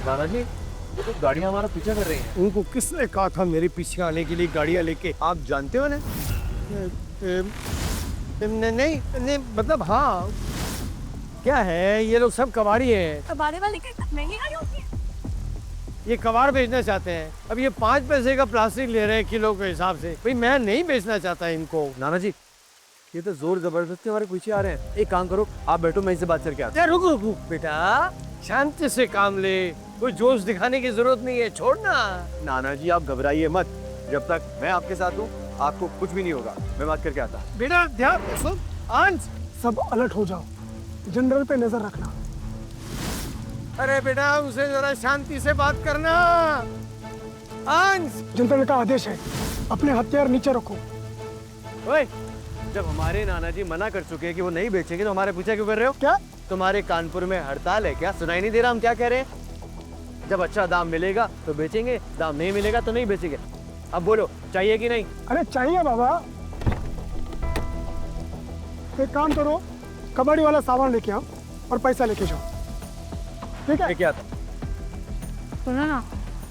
दादाजी ये तो गाड़ियाँ हमारा पीछा कर रही हैं। उनको किसने कहा था मेरे पीछे आने के लिए गाड़ियाँ लेके? आप जानते हो ना? नहीं नहीं, मतलब हाँ, क्या है ये लोग सब कबाड़ी हैं। कबाड़े वाले की महंगी गाड़ी होती है। ये कबाड़ बेचना चाहते हैं। अब ये 5 पैसे का प्लास्टिक ले रहे हैं किलो के हिसाब से। भाई मैं नहीं बेचना चाहता इनको। नाना जी ये तो जोर जबरदस्ती हमारे पीछे आ रहे हैं। एक काम करो, आप बैठो, मैं इनसे बात करके आता रुक रुक रुक बेटा, शांति से काम ले, कोई जोश दिखाने की जरूरत नहीं है, छोड़ना। हूँ। नाना जी आप घबराइए मत, जब तक मैं आपके साथ हूँ आपको कुछ भी नहीं होगा। मैं बात करके आता। बेटा ध्यान सुन, अंश सब अलर्ट हो जाओ, जनरल पे नजर रखना। अरे बेटा उसे जरा शांति से बात करना। अंश जनरल का आदेश है, अपने हथियार नीचे रखो। ओए, जब हमारे नाना जी मना कर चुके हैं कि वो नहीं बेचेंगे तो हमारे पीछे क्यों कर रहे हो? क्या? तुम्हारे कानपुर में हड़ताल है क्या? सुनाई नहीं दे रहा हम क्या कह रहे हैं? जब अच्छा दाम मिलेगा तो बेचेंगे, दाम नहीं मिलेगा तो नहीं बेचेंगे। अब बोलो चाहिए कि नहीं? अरे चाहिए बाबा। एक काम करो, कबाड़ी वाला सामान लेके आओ और पैसा लेके जाओ, ठीक है? क्या था? सुनो ना,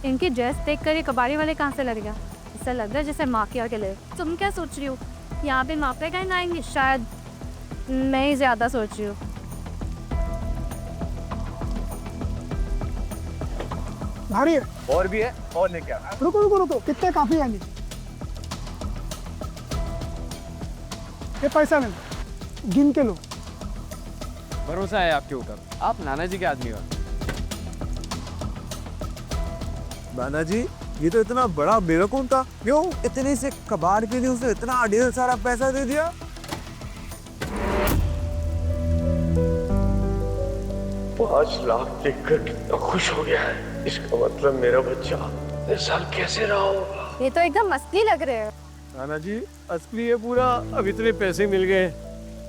इनकी ड्रेस देख कर ये कबाड़ी वाले कहाँ से लड़ गया? ऐसा लग रहा है जैसे माफिया के लिए। तुम क्या सोच रही हो, यहाँ पे माफिया कहीं ना आएंगे? शायद मैं ही ज्यादा सोच रही हूँ। भारी है। और भी है, और लेके आ। रुको रुको रुको, कितने काफी है? नहीं, ये पैसा नहीं, गिन के लो। भरोसा है आपके ऊपर, आप नाना जी के आदमी हो। नाना जी ये तो इतना बड़ा बेवकूफ था, क्यों इतने से कबाड़ के लिए उसे इतना ढेर सारा पैसा दे दिया? 5 लाख देखकर कितना खुश हो गया है। इसका मतलब मेरा बच्चा इस साल कैसे रहा होगा। ये तो एकदम मस्ती लग रहे है। नाना जी असली है पूरा। अब इतने पैसे मिल गए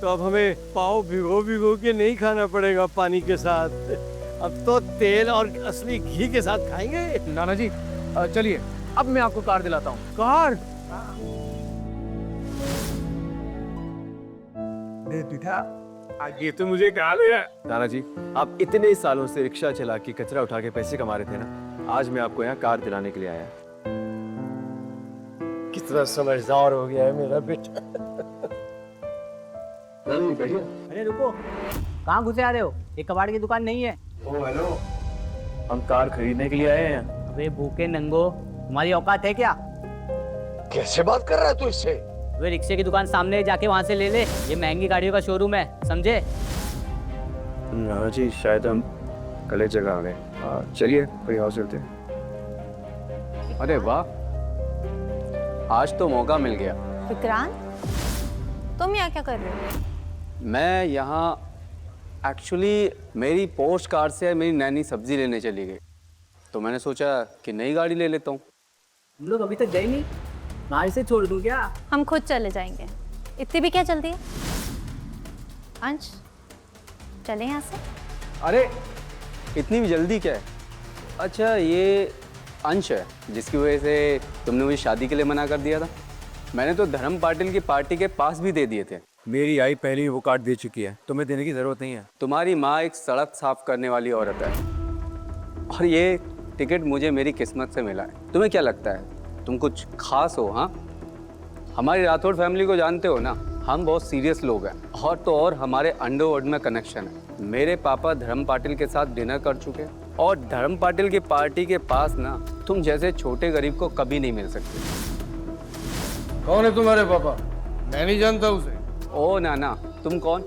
तो अब हमें पाव भिगो भिगो के नहीं खाना पड़ेगा पानी के साथ। अब तो तेल और असली घी के साथ खाएंगे। नाना जी चलिए, अब मैं आपको कार दिलाता हूँ। कार? ये तो मुझे कहा लिया। नाना जी आप इतने सालों से रिक्शा चला के कचरा उठा के पैसे कमा रहे थे ना, आज मैं आपको यहाँ कार दिलाने के लिए आया। कितना समझदार हो गया है मेरा बेटा। अरे रुको, कहाँ घुसे आ रहे हो? ये कबाड़ की दुकान नहीं है। ओ हेलो, हम कार खरीदने के लिए आए हैं। वे भूखे नंगो, तुम्हारी औकात है क्या? कैसे बात कर रहा है तू इससे? वे रिक्शे की दुकान सामने जाके वहाँ से ले ले, ये महंगी गाड़ियों का शोरूम है, समझे? नाना जी शायद हम गलत जगह आ गए। चलिए कोई और चलते हैं। अरे वाह, आज तो मौका मिल गया। विक्रांत, तुम यहाँ क्या कर रहे हो? मैं यहाँ एक्चुअली मेरी पोस्ट कार से मेरी नैनी सब्जी लेने चली गई, तो मैंने सोचा कि नई गाड़ी ले लेता हूँ। हम लोग अभी तक गए नहीं, गाड़ी से छोड़ दूँ क्या? हम खुद चले जाएंगे, इतनी भी क्या जल्दी है? अंश चले यहाँ से। अरे इतनी भी जल्दी क्या है? अच्छा ये अंश है जिसकी वजह से तुमने मुझे शादी के लिए मना कर दिया था? मैंने तो धर्म पाटिल की पार्टी के पास भी दे दिए थे। मेरी आई पहले ही वो कार्ड दे चुकी है, तुम्हें देने की जरूरत नहीं है। तुम्हारी माँ एक सड़क साफ करने वाली औरत है और ये टिकट मुझे मेरी किस्मत से मिला है। तुम्हें क्या लगता है तुम कुछ खास हो? हाँ, हमारी राठौड़ फैमिली को जानते हो ना, हम बहुत सीरियस लोग हैं। और तो और हमारे अंडरवर्ल्ड में कनेक्शन है। मेरे पापा धर्म पाटिल के साथ डिनर कर चुके हैं और धर्म पाटिल की पार्टी के पास ना तुम जैसे छोटे गरीब को कभी नहीं मिल सकते। कौन है तुम्हारे पापा? मैं नहीं जानता उसे। ओ नाना, तुम कौन?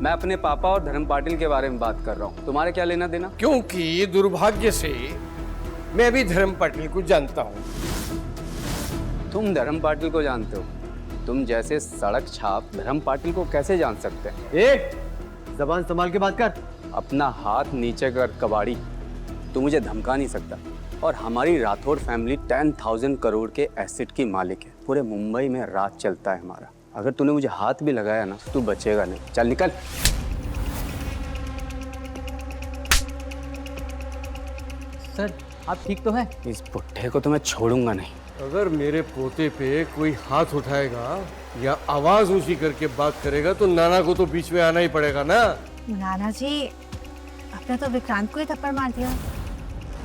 मैं अपने पापा और धर्म पाटिल के बारे में बात कर रहा हूँ, तुम्हारे क्या लेना देना? क्योंकि दुर्भाग्य से मैं भी धर्म पाटिल को जानता हूँ। तुम धर्म पाटिल को जानते हो? तुम जैसे सड़क छाप धर्म पाटिल को कैसे जान सकते हैं? ए, जबान संभाल के बात कर। अपना हाथ नीचे कर कबाड़ी, तू मुझे धमका नहीं सकता। और हमारी राठौड़ फैमिली 10,000 करोड़ के एसेट की मालिक है। पूरे मुंबई में राज चलता है हमारा। अगर तूने मुझे हाथ भी लगाया ना तो तू बचेगा नहीं। चल निकल। सर आप ठीक तो हैं? इस बुढ़े को तो मैं छोड़ूंगा नहीं। अगर मेरे पोते पे कोई हाथ उठाएगा या आवाज ऊंची करके बात करेगा तो नाना को तो बीच में आना ही पड़ेगा ना। नाना जी, आपने तो विक्रांत को ही थप्पड़ मार दिया।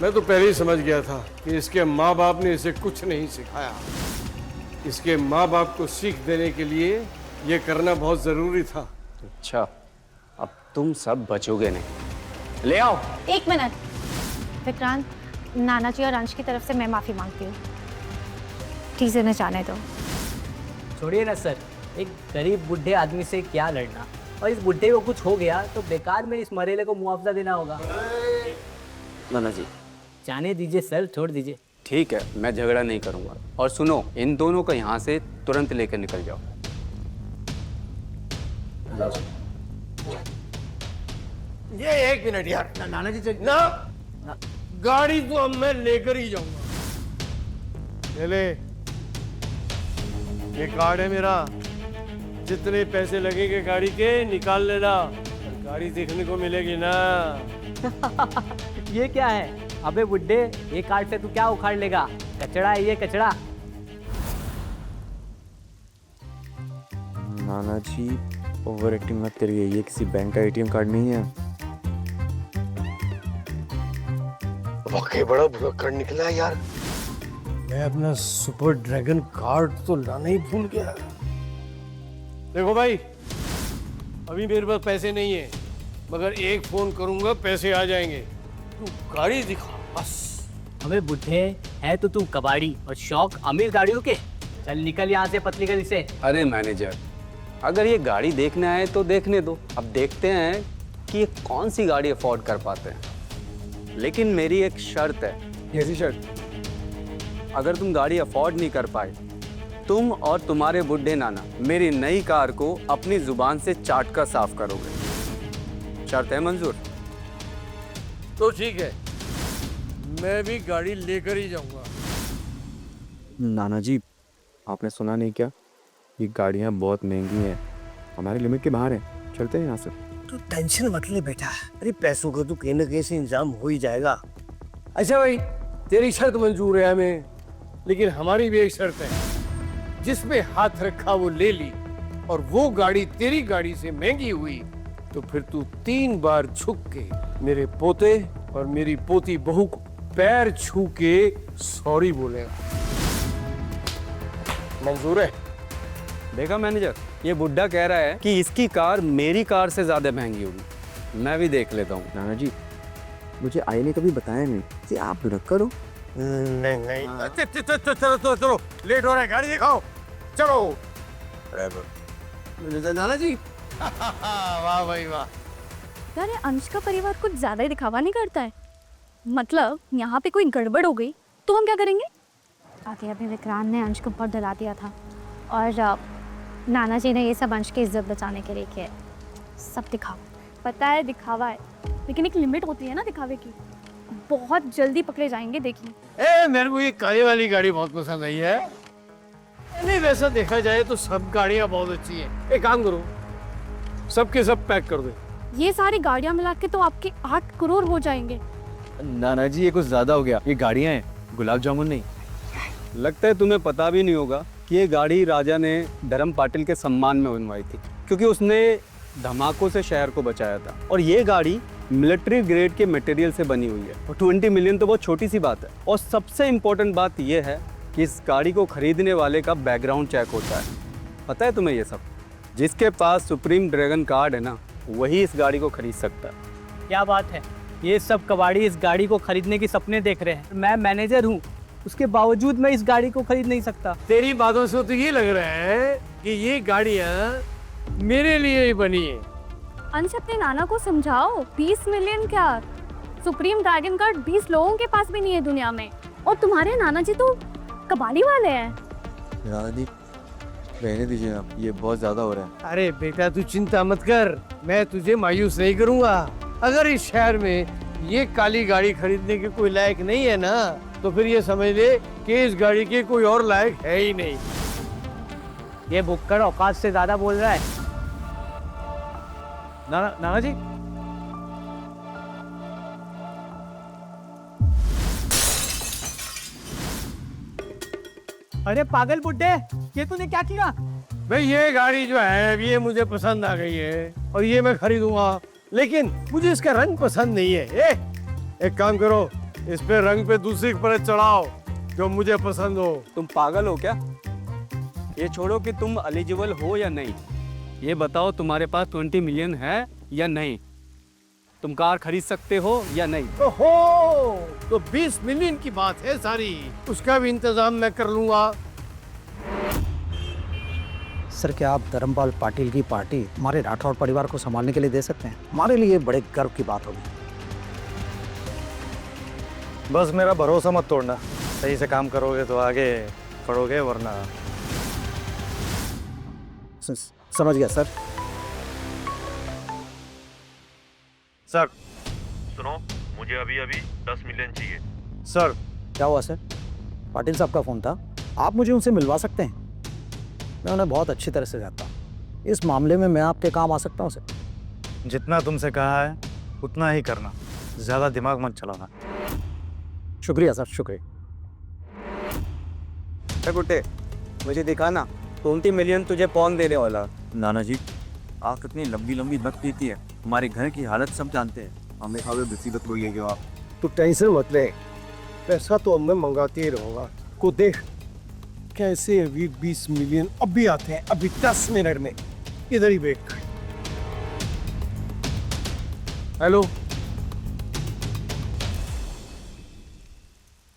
मैं तो पहले ही समझ गया था कि इसके माँ बाप ने इसे कुछ नहीं सिखाया। इसके माँ बाप को सीख देने के लिए ये करना बहुत जरूरी था। अच्छा, अब तुम सब बचोगे नहीं। ले आओ। एक मिनट विक्रांत, नाना जी और अंश की तरफ से मैं माफ़ी मांगती हूँ। चीज़ें न जाने दो। छोड़िए ना सर, एक गरीब बूढ़े आदमी से क्या लड़ना, और इस बूढ़े को कुछ हो गया तो बेकार में इस मरेले को मुआवजा देना होगा। नाना जी, जाने दीजिए सर, छोड़ दीजिए। ठीक है, मैं झगड़ा नहीं करूंगा। और सुनो, इन दोनों को यहाँ से तुरंत लेकर निकल जाओ। ये एक मिनट यार। नाना जी ना, गाड़ी तो अब मैं लेकर ही जाऊंगा। ले ये कार्ड है मेरा, जितने पैसे लगेंगे गाड़ी के निकाल लेना। और गाड़ी देखने को मिलेगी ना। ये क्या है? अबे बुड्ढे, ये कार्ड से तू क्या उखाड़ लेगा? कचड़ा है ये, कचड़ा। नाना जी ओवर एक्टिंग मत करिए, ये किसी बैंक का एटीएम कार्ड नहीं है। वाकई बड़ा बुरा कार्ड निकला है यार। मैं अपना सुपर ड्रैगन कार्ड तो लाना ही भूल गया। देखो भाई, अभी मेरे पास पैसे नहीं है, मगर एक फोन करूंगा पैसे आ जाएंगे। तू गाड़ी दिखा बस। अबे बुड्ढे, है तो तू कबाड़ी और शौक अमीर गाड़ियों के। चल निकल यहाँ से पतली गली से। अरे मैनेजर, अगर ये गाड़ी देखना है तो देखने दो। अब देखते हैं कि ये कौन सी गाड़ी अफोर्ड कर पाते हैं। लेकिन मेरी एक शर्त है। कैसी शर्त? अगर तुम गाड़ी अफोर्ड नहीं कर पाए, तुम और तुम्हारे बुढ़े नाना मेरी नई कार को अपनी जुबान से चाट कर साफ करोगे। शर्त है मंजूर? तो ठीक है, मैं भी गाड़ी लेकर ही जाऊंगा। नाना जी, आपने सुना नहीं क्या? ये गाड़ियाँ बहुत महंगी हैं, हमारी लिमिट के बाहर हैं। चलते हैं यहाँ से। तू टेंशन मत ले बेटा, अरे पैसों का तो कहीं ना कहीं से इंतजाम हो ही जाएगा। अच्छा भाई, तेरी शर्त मंजूर है हमें, लेकिन हमारी भी एक शर्त है। जिसमें हाथ रखा वो ले ली, और वो गाड़ी तेरी गाड़ी से महंगी हुई तो फिर तू 3 बार झुक के मेरे पोते और मेरी पोती बहू को पैर छू के सॉरी बोलेगा। मंजूर है? देखा मैनेजर, ये बुढ़ा कह रहा है कि इसकी कार मेरी कार से ज्यादा महंगी होगी। मैं भी देख लेता हूँ। नाना जी, मुझे आई ने कभी बताया नहीं कि आप रख करो। नहीं, चलो लेट हो रहा है, गाड़ी दिखाओ, चलो। नाना जी, वाह भाई वाह। यार ये अंश का परिवार कुछ ज़्यादा ही दिखावा नहीं करता है। मतलब यहाँ पे कोई गड़बड़ हो गई तो हम क्या करेंगे? आगे अभी विक्रांत ने अंश को बहुत डरा दिया था, और नाना जी ने ये सब अंश की इज्जत बचाने के लिए किया। सब दिखावा, पता है दिखावा है, लेकिन एक लिमिट होती है ना दिखावे की। बहुत जल्दी पकड़े जाएंगे, देखिए। मेरे को ये काली वाली गाड़ी बहुत पसंद आई है। नहीं, वैसा देखा जाए तो सब गाड़ियाँ बहुत अच्छी हैं। एक काम करो, सबके सब पैक कर दो। ये सारी गाड़ियाँ मिला के तो आपके 8 करोड़ हो जाएंगे। नाना जी, ये कुछ ज्यादा हो गया। ये गाड़ियाँ हैं, गुलाब जामुन नहीं। लगता है तुम्हें पता भी नहीं होगा कि ये गाड़ी राजा ने धर्म पाटिल के सम्मान में बनवाई थी, क्योंकि उसने धमाकों से शहर को बचाया था। और ये गाड़ी मिलिट्री ग्रेड के मटेरियल से बनी हुई है, और 20 मिलियन तो बहुत छोटी सी बात है। और सबसे इम्पोर्टेंट बात यह है कि इस गाड़ी को खरीदने वाले का बैकग्राउंड चेक होता है। पता है तुम्हें ये सब? जिसके पास सुप्रीम ड्रैगन कार्ड है ना, वही इस गाड़ी को खरीद सकता है। क्या बात है, ये सब कबाड़ी इस गाड़ी को खरीदने के सपने देख रहे हैं। मैं मैनेजर हूँ, उसके बावजूद मैं इस गाड़ी को खरीद नहीं सकता। तेरी बातों से तो ये लग रहा है कि ये गाड़ियाँ मेरे लिए ही बनी है। अंश अपने नाना को समझाओ, 20 मिलियन क्या, सुप्रीम ड्रैगन कार्ड 20 लोगों के पास भी नहीं है दुनिया में। और तुम्हारे नाना जी तो कबाड़ी वाले हैं। नाना जी, रहने दीजिए आप, ये बहुत ज्यादा हो रहा है। अरे बेटा, तू चिंता मत कर, मैं तुझे मायूस नहीं करूंगा। अगर इस शहर में ये काली गाड़ी खरीदने के कोई लायक नहीं है ना, तो फिर ये समझ ले कि इस गाड़ी के कोई और लायक है ही नहीं। ये बुक्कड़ औकात से ज्यादा बोल रहा है। नाना जी, अरे पागल बुड्ढे, ये तूने क्या किया? भाई ये गाड़ी जो है ये मुझे पसंद आ गई है और ये मैं खरीदूंगा, लेकिन मुझे इसका रंग पसंद नहीं है। एक काम करो, इस पे रंग पे दूसरी परत चढ़ाओ जो मुझे पसंद हो। तुम पागल हो क्या? ये छोड़ो कि तुम एलिजिबल हो या नहीं, ये बताओ तुम्हारे पास 20 मिलियन है या नहीं? तुम कार खरीद सकते हो या नहीं? ओहो, तो 20 मिलियन की बात है सारी, उसका भी इंतजाम मैं कर लूंगा। सर क्या आप धर्मपाल पाटिल की पार्टी हमारे राठौड़ परिवार को संभालने के लिए दे सकते हैं? हमारे लिए बड़े गर्व की बात होगी। बस मेरा भरोसा मत तोड़ना, सही से काम करोगे तो आगे बढ़ोगे, वरना समझ गया सर। सर सुनो, मुझे अभी अभी 10 मिलियन चाहिए। सर क्या हुआ सर? पाटिल साहब का फ़ोन था, आप मुझे उनसे मिलवा सकते हैं? मैं उन्हें बहुत अच्छी तरह से जानता हूँ, इस मामले में मैं आपके काम आ सकता हूँ सर। जितना तुमसे कहा है उतना ही करना, ज़्यादा दिमाग मत चलाना। शुक्रिया सर, शुक्रिया। गुड्डे, मुझे दिखाना 20 मिलियन तुझे कौन देने वाला? नाना जी, आप कितनी लंबी लंबी नक पीती है, हमारे घर की हालत सब जानते हैं। हमें खावे मुसीबत को ये क्यों आप? तू टेंशन मत ले, पैसा तो मैं मंगाते ही रहूंगा। को देख कैसे अभी 20 मिलियन अभी आते हैं, अभी 10 मिनट में। इधर ही बैठ। हेलो,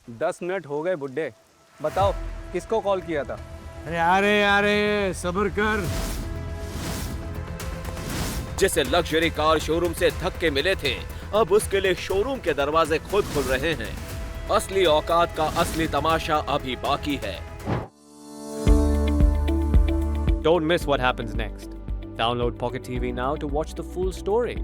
10 मिनट हो गए बुड्ढे, बताओ किसको कॉल किया था? अरे सब्र कर। जिसे लग्जरी कार शोरूम से धक्के मिले थे, अब उसके लिए शोरूम के दरवाजे खुद खुल रहे हैं। असली औकात का असली तमाशा अभी बाकी है। Don't miss what happens next. Download Pocket TV now to watch the full story.